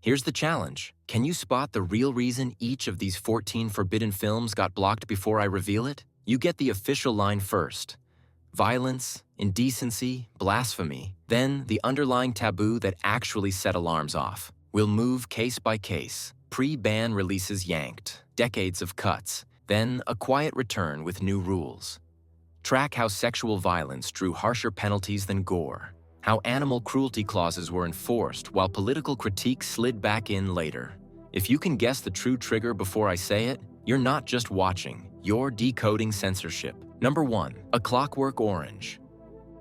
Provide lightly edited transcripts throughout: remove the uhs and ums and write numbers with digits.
Here's the challenge. Can you spot the real reason each of these 14 forbidden films got blocked before I reveal it? You get the official line first. Violence, indecency, blasphemy, then the underlying taboo that actually set alarms off. We'll move case by case. Pre-ban releases yanked, decades of cuts, then a quiet return with new rules. Track how sexual violence drew harsher penalties than gore, how animal cruelty clauses were enforced while political critique slid back in later. If you can guess the true trigger before I say it, you're not just watching, you're decoding censorship. Number 1. A Clockwork Orange.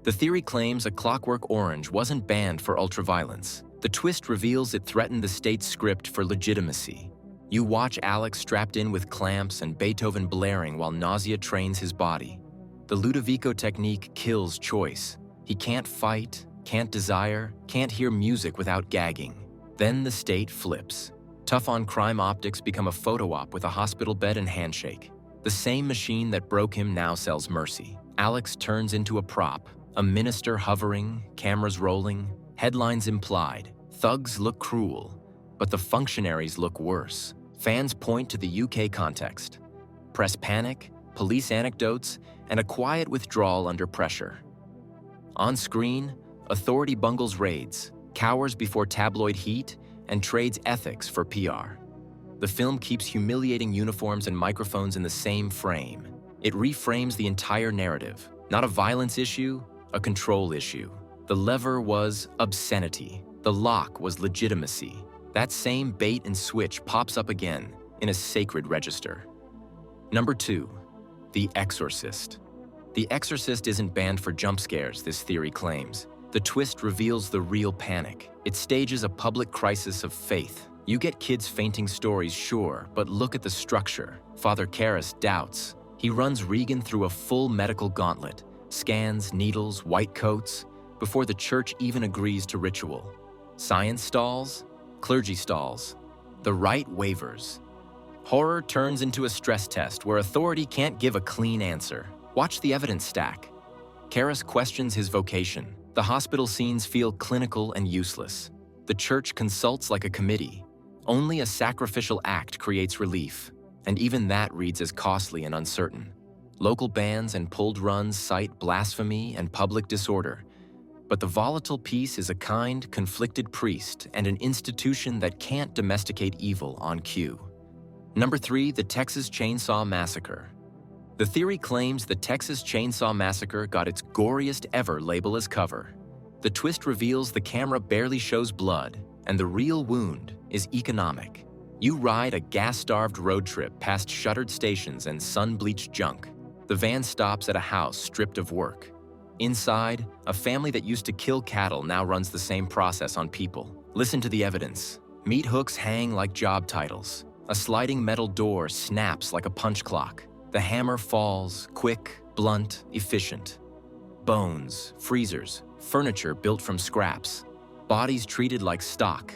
The theory claims A Clockwork Orange wasn't banned for ultraviolence. The twist reveals it threatened the state's script for legitimacy. You watch Alex strapped in with clamps and Beethoven blaring while nausea trains his body. The Ludovico technique kills choice. He can't fight, can't desire, can't hear music without gagging. Then the state flips. Tough-on-crime optics become a photo op with a hospital bed and handshake. The same machine that broke him now sells mercy. Alex turns into a prop, a minister hovering, cameras rolling, headlines implied. Thugs look cruel, but the functionaries look worse. Fans point to the UK context. Press panic, police anecdotes, and a quiet withdrawal under pressure. On screen, authority bungles raids, cowers before tabloid heat, and trades ethics for PR. The film keeps humiliating uniforms and microphones in the same frame. It reframes the entire narrative. Not a violence issue, a control issue. The lever was obscenity. The lock was legitimacy. That same bait and switch pops up again in a sacred register. Number 2. The Exorcist. The Exorcist isn't banned for jump scares, this theory claims. The twist reveals the real panic. It stages a public crisis of faith. You get kids fainting stories, sure, but look at the structure. Father Karras doubts. He runs Regan through a full medical gauntlet. Scans, needles, white coats, before the church even agrees to ritual. Science stalls, clergy stalls. The right wavers. Horror turns into a stress test where authority can't give a clean answer. Watch the evidence stack. Karras questions his vocation. The hospital scenes feel clinical and useless. The church consults like a committee. Only a sacrificial act creates relief, and even that reads as costly and uncertain. Local bans and pulled runs cite blasphemy and public disorder, but the volatile piece is a kind, conflicted priest and an institution that can't domesticate evil on cue. Number 3, the Texas Chainsaw Massacre. The theory claims the Texas Chainsaw Massacre got its goriest ever label as cover. The twist reveals the camera barely shows blood, and the real wound is economic. You ride a gas-starved road trip past shuttered stations and sun-bleached junk. The van stops at a house stripped of work. Inside, a family that used to kill cattle now runs the same process on people. Listen to the evidence. Meat hooks hang like job titles. A sliding metal door snaps like a punch clock. The hammer falls, quick, blunt, efficient. Bones, freezers, furniture built from scraps. Bodies treated like stock.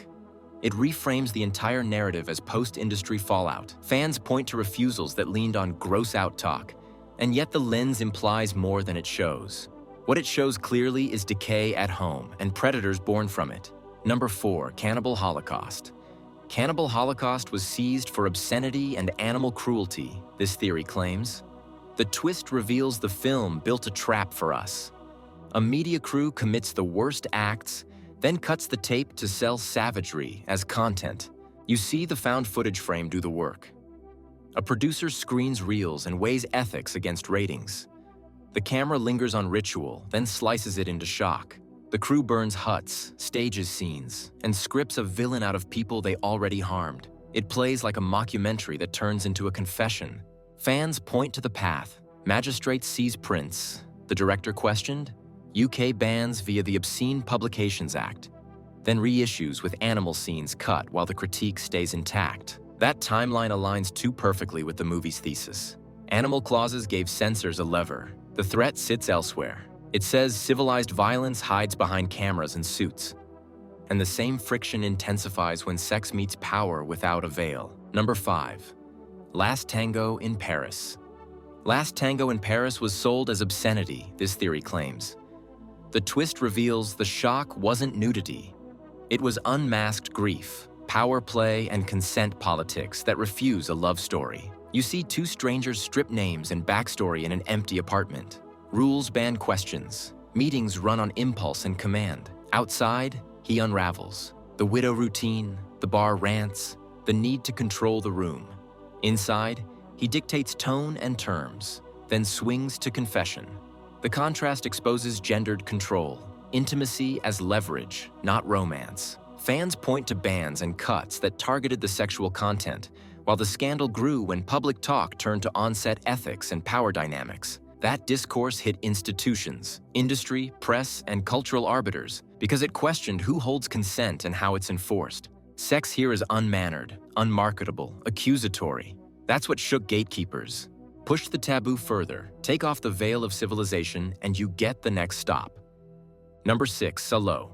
It reframes the entire narrative as post-industry fallout. Fans point to refusals that leaned on gross-out talk, and yet the lens implies more than it shows. What it shows clearly is decay at home and predators born from it. Number 4, Cannibal Holocaust. Cannibal Holocaust was seized for obscenity and animal cruelty, this theory claims. The twist reveals the film built a trap for us. A media crew commits the worst acts, then cuts the tape to sell savagery as content. You see the found footage frame do the work. A producer screens reels and weighs ethics against ratings. The camera lingers on ritual, then slices it into shock. The crew burns huts, stages scenes, and scripts a villain out of people they already harmed. It plays like a mockumentary that turns into a confession. Fans point to the path. Magistrates seize prints. The director questioned. UK bans via the Obscene Publications Act. Then reissues with animal scenes cut while the critique stays intact. That timeline aligns too perfectly with the movie's thesis. Animal clauses gave censors a lever. The threat sits elsewhere. It says civilized violence hides behind cameras and suits. And the same friction intensifies when sex meets power without a veil. Number 5. Last Tango in Paris. Last Tango in Paris was sold as obscenity, this theory claims. The twist reveals the shock wasn't nudity. It was unmasked grief. power play and consent politics that refuse a love story. You see two strangers strip names and backstory in an empty apartment. Rules ban questions. Meetings run on impulse and command. Outside, he unravels. The widow routine, the bar rants, the need to control the room. Inside, he dictates tone and terms, then swings to confession. The contrast exposes gendered control, intimacy as leverage, not romance. Fans point to bans and cuts that targeted the sexual content, while the scandal grew when public talk turned to on-set ethics and power dynamics. That discourse hit institutions, industry, press, and cultural arbiters because it questioned who holds consent and how it's enforced. Sex here is unmannered, unmarketable, accusatory. That's what shook gatekeepers. Push the taboo further, take off the veil of civilization, and you get the next stop. Number 6, Salo.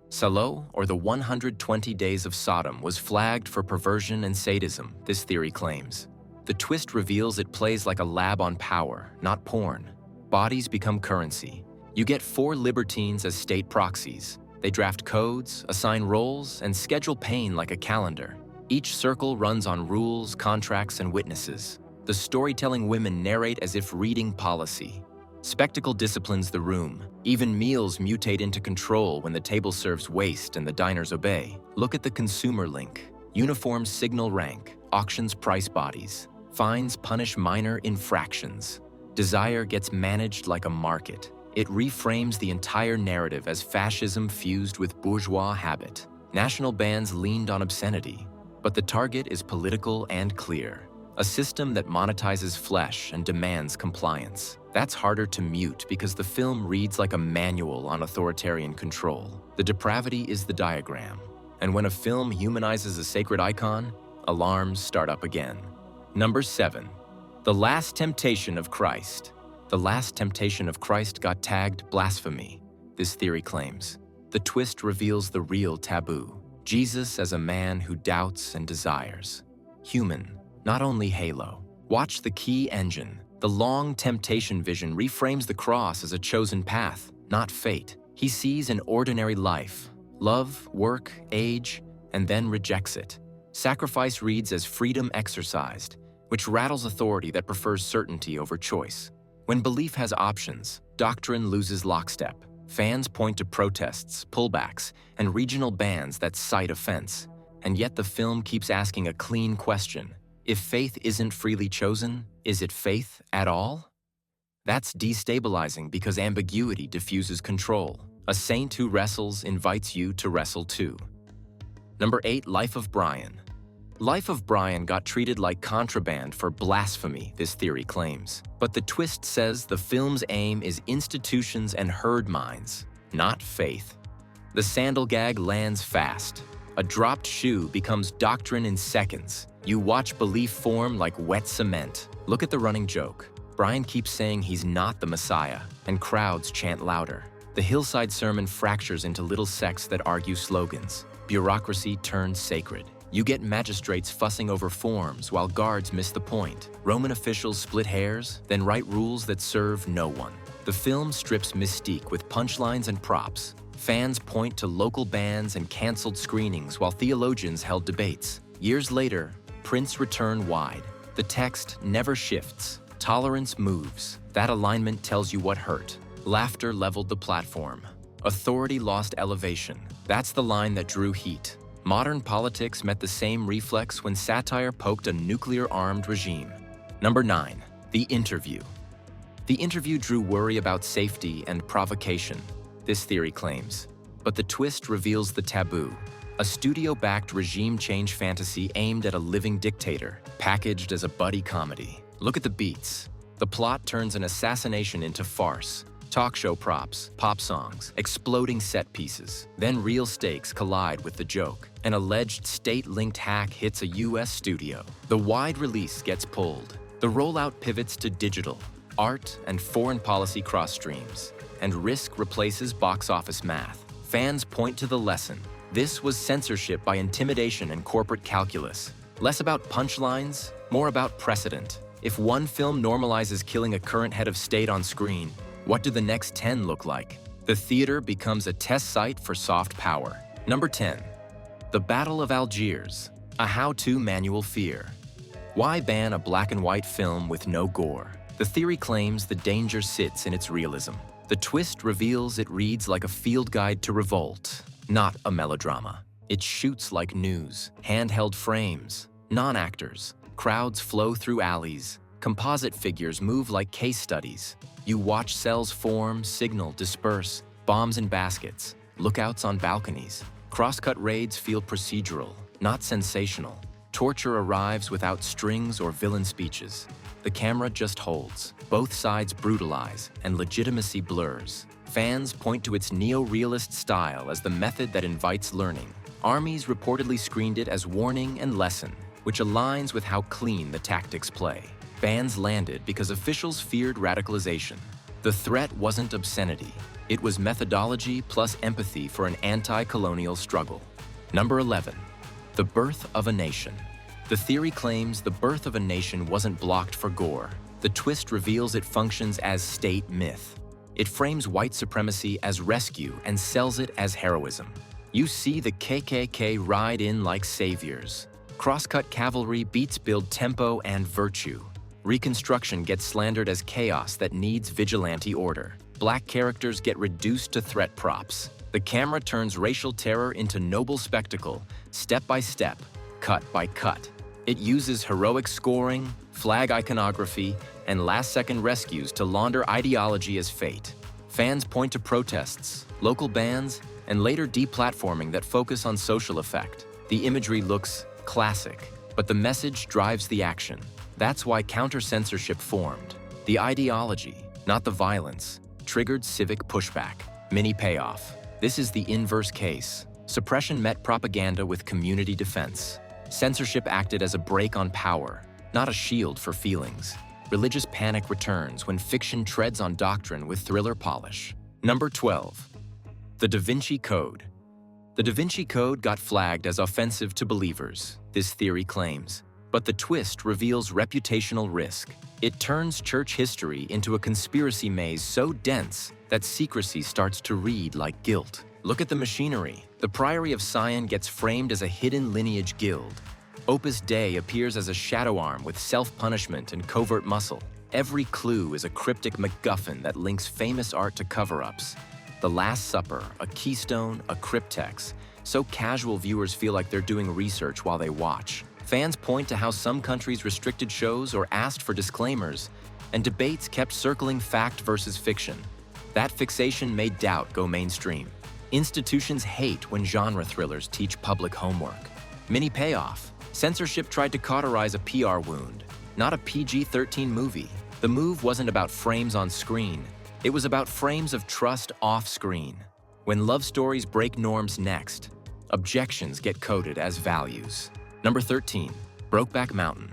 Salo, or the 120 Days of Sodom, was flagged for perversion and sadism, this theory claims. The twist reveals it plays like a lab on power, not porn. Bodies become currency. You get 4 libertines as state proxies. They draft codes, assign roles, and schedule pain like a calendar. Each circle runs on rules, contracts, and witnesses. The storytelling women narrate as if reading policy. Spectacle disciplines the room. Even meals mutate into control when the table serves waste and the diners obey. Look at the consumer link. Uniforms signal rank, auctions price bodies. Fines punish minor infractions. Desire gets managed like a market. It reframes the entire narrative as fascism fused with bourgeois habit. National bans leaned on obscenity, but the target is political and clear. A system that monetizes flesh and demands compliance. That's harder to mute because the film reads like a manual on authoritarian control. The depravity is the diagram. And when a film humanizes a sacred icon, alarms start up again. Number 7, The Last Temptation of Christ. The Last Temptation of Christ got tagged blasphemy, this theory claims. The twist reveals the real taboo. Jesus as a man who doubts and desires. Human, not only halo. Watch the key engine. The long temptation vision reframes the cross as a chosen path, not fate. He sees an ordinary life, love, work, age, and then rejects it. Sacrifice reads as freedom exercised, which rattles authority that prefers certainty over choice. When belief has options, doctrine loses lockstep. Fans point to protests, pullbacks, and regional bans that cite offense. And yet the film keeps asking a clean question. If faith isn't freely chosen, is it faith at all? That's destabilizing because ambiguity diffuses control. A saint who wrestles invites you to wrestle too. Number 8, Life of Brian. Life of Brian got treated like contraband for blasphemy, this theory claims. But the twist says the film's aim is institutions and herd minds, not faith. The sandal gag lands fast. A dropped shoe becomes doctrine in seconds. You watch belief form like wet cement. Look at the running joke. Brian keeps saying he's not the Messiah, and crowds chant louder. The hillside sermon fractures into little sects that argue slogans. Bureaucracy turns sacred. You get magistrates fussing over forms while guards miss the point. Roman officials split hairs, then write rules that serve no one. The film strips mystique with punchlines and props. Fans point to local bans and canceled screenings while theologians held debates. Years later, prints return wide. The text never shifts. Tolerance moves. That alignment tells you what hurt. Laughter leveled the platform. Authority lost elevation. That's the line that drew heat. Modern politics met the same reflex when satire poked a nuclear-armed regime. Number 9, The Interview. The Interview drew worry about safety and provocation, this theory claims. But the twist reveals the taboo. A studio-backed regime change fantasy aimed at a living dictator, packaged as a buddy comedy. Look at the beats. The plot turns an assassination into farce. Talk show props, pop songs, exploding set pieces. Then real stakes collide with the joke. An alleged state-linked hack hits a US studio. The wide release gets pulled. The rollout pivots to digital, art, and foreign policy cross-streams. And risk replaces box office math. Fans point to the lesson. This was censorship by intimidation and corporate calculus. Less about punchlines, more about precedent. If one film normalizes killing a current head of state on screen, what do the next 10 look like? The theater becomes a test site for soft power. Number 10, The The Battle of Algiers, a how-to manual fear. Why ban a black and white film with no gore? The theory claims the danger sits in its realism. The twist reveals it reads like a field guide to revolt, not a melodrama. It shoots like news, handheld frames, non-actors, crowds flow through alleys, composite figures move like case studies. You watch cells form, signal, disperse, bombs in baskets, lookouts on balconies. Crosscut raids feel procedural, not sensational. Torture arrives without strings or villain speeches. The camera just holds. Both sides brutalize, and legitimacy blurs. Fans point to its neo-realist style as the method that invites learning. Armies reportedly screened it as warning and lesson, which aligns with how clean the tactics play. Bans landed because officials feared radicalization. The threat wasn't obscenity. It was methodology plus empathy for an anti-colonial struggle. Number 11. The birth of a nation. The theory claims the birth of a nation wasn't blocked for gore. The twist reveals it functions as state myth. It frames white supremacy as rescue and sells it as heroism. You see the KKK ride in like saviors. Crosscut cavalry beats build tempo and virtue. Reconstruction gets slandered as chaos that needs vigilante order. Black characters get reduced to threat props. The camera turns racial terror into noble spectacle, step by step, cut by cut. It uses heroic scoring, flag iconography, and last-second rescues to launder ideology as fate. Fans point to protests, local bans, and later deplatforming that focus on social effect. The imagery looks classic, but the message drives the action. That's why counter-censorship formed. The ideology, not the violence, triggered civic pushback. Mini payoff. This is the inverse case. Suppression met propaganda with community defense. Censorship acted as a brake on power, not a shield for feelings. Religious panic returns when fiction treads on doctrine with thriller polish. Number 12. The Da Vinci Code. The Da Vinci Code got flagged as offensive to believers, this theory claims. But the twist reveals reputational risk. It turns church history into a conspiracy maze so dense that secrecy starts to read like guilt. Look at the machinery. The Priory of Sion gets framed as a hidden lineage guild. Opus Dei appears as a shadow arm with self-punishment and covert muscle. Every clue is a cryptic MacGuffin that links famous art to cover-ups. The Last Supper, a keystone, a cryptex, so casual viewers feel like they're doing research while they watch. Fans point to how some countries restricted shows or asked for disclaimers, and debates kept circling fact versus fiction. That fixation made doubt go mainstream. Institutions hate when genre thrillers teach public homework. Mini payoff. Censorship tried to cauterize a PR wound, not a PG-13 movie. The move wasn't about frames on screen. It was about frames of trust off-screen. When love stories break norms next, objections get coded as values. Number 13. Brokeback Mountain.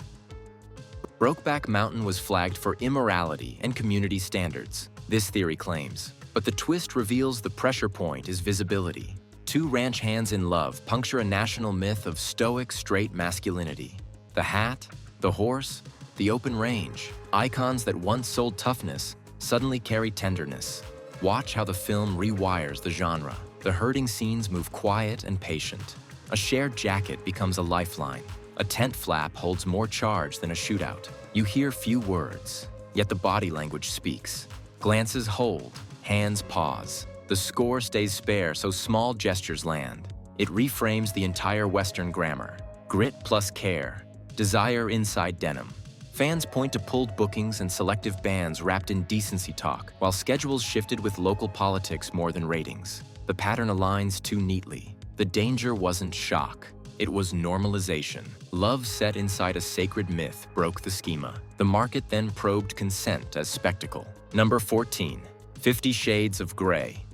Brokeback Mountain was flagged for immorality and community standards, this theory claims. But the twist reveals the pressure point is visibility. Two ranch hands in love puncture a national myth of stoic, straight masculinity. The hat, the horse, the open range, icons that once sold toughness suddenly carry tenderness. Watch how the film rewires the genre. The herding scenes move quiet and patient. A shared jacket becomes a lifeline. A tent flap holds more charge than a shootout. You hear few words, yet the body language speaks. Glances hold, hands pause. The score stays spare so small gestures land. It reframes the entire Western grammar. Grit plus care. Desire inside denim. Fans point to pulled bookings and selective bans wrapped in decency talk, while schedules shifted with local politics more than ratings. The pattern aligns too neatly. The danger wasn't shock. It was normalization. Love set inside a sacred myth broke the schema. The market then probed consent as spectacle. Number 14. 50 Shades of Grey.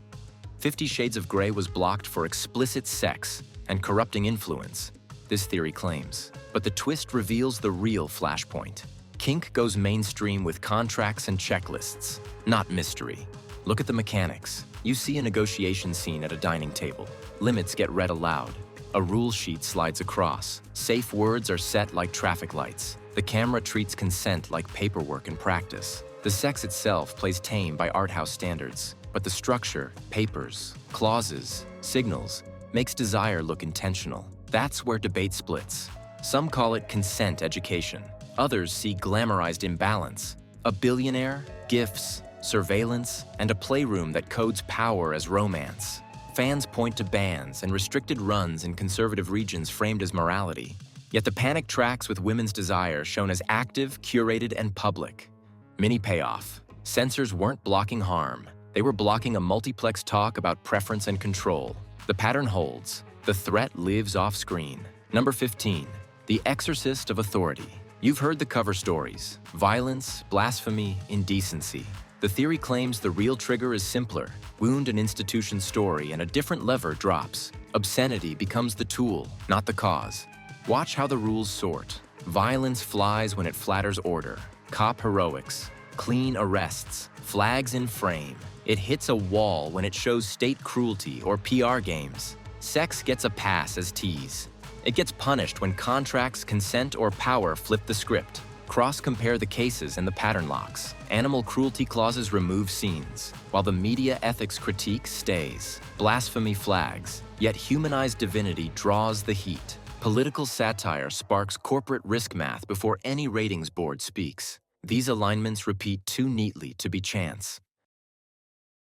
50 Shades of Grey was blocked for explicit sex and corrupting influence, this theory claims. But the twist reveals the real flashpoint. Kink goes mainstream with contracts and checklists, not mystery. Look at the mechanics. You see a negotiation scene at a dining table. Limits get read aloud. A rule sheet slides across. Safe words are set like traffic lights. The camera treats consent like paperwork in practice. The sex itself plays tame by art house standards, but the structure, papers, clauses, signals, makes desire look intentional. That's where debate splits. Some call it consent education. Others see glamorized imbalance. A billionaire, gifts, surveillance, and a playroom that codes power as romance. Fans point to bans and restricted runs in conservative regions framed as morality. Yet the panic tracks with women's desire shown as active, curated, and public. Mini payoff. Censors weren't blocking harm. They were blocking a multiplex talk about preference and control. The pattern holds. The threat lives off-screen. Number 15. The Exorcist of Authority. You've heard the cover stories. Violence, blasphemy, indecency. The theory claims the real trigger is simpler. Wound an institution's story and a different lever drops. Obscenity becomes the tool, not the cause. Watch how the rules sort. Violence flies when it flatters order. Cop heroics. Clean arrests. Flags in frame. It hits a wall when it shows state cruelty or PR games. Sex gets a pass as tease. It gets punished when contracts, consent, or power flip the script. Cross-compare the cases and the pattern locks. Animal cruelty clauses remove scenes, while the media ethics critique stays. Blasphemy flags, yet humanized divinity draws the heat. Political satire sparks corporate risk math before any ratings board speaks. These alignments repeat too neatly to be chance.